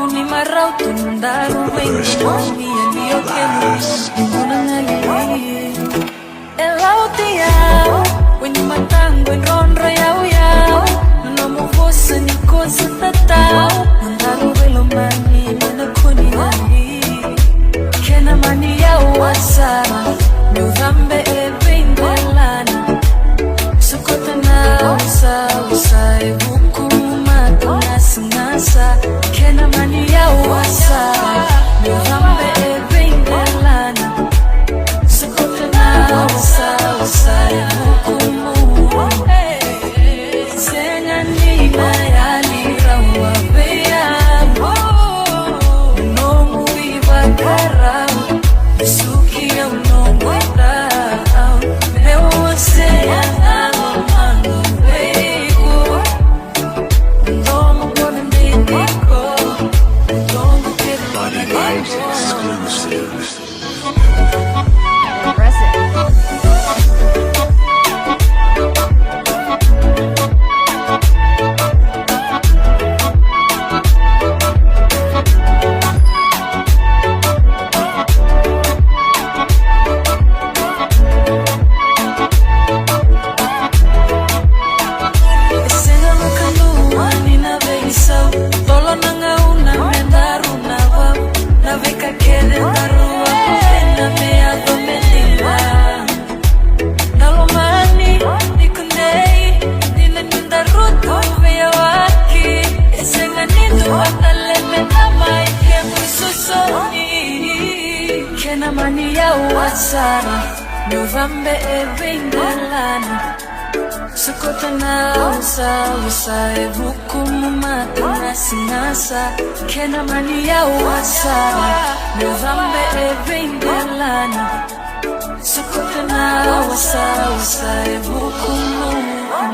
Unimarau tundaru wengi yaliyokemu ngunangali Elau tiao Wenye matango enronro yao yao Nomo vosa ni kosa tatao Mandaru velo mani Mena kuni nani Kena mani yao wasara Nyudhambe ebe indelani Sukota na usa usa Ebuku matuna sinasa Kena mani yao wasara Nyudhambe ebe indelani Sukota na usa usa Ebuku Senya nina yali rawa beya Nomu ibakarau Suki ya unomweta Mewa seya nano mano beiku Ndomu kone mbidiko Ndomu kere Body Vibes exclusive. Kena mani ya wasara Nyuvambe ebe indelani Sukota na usa usa Ebuku mumata na sinasa Kena mani ya wasara Nyuvambe ebe indelani Sukota na usa usa Ebuku mumata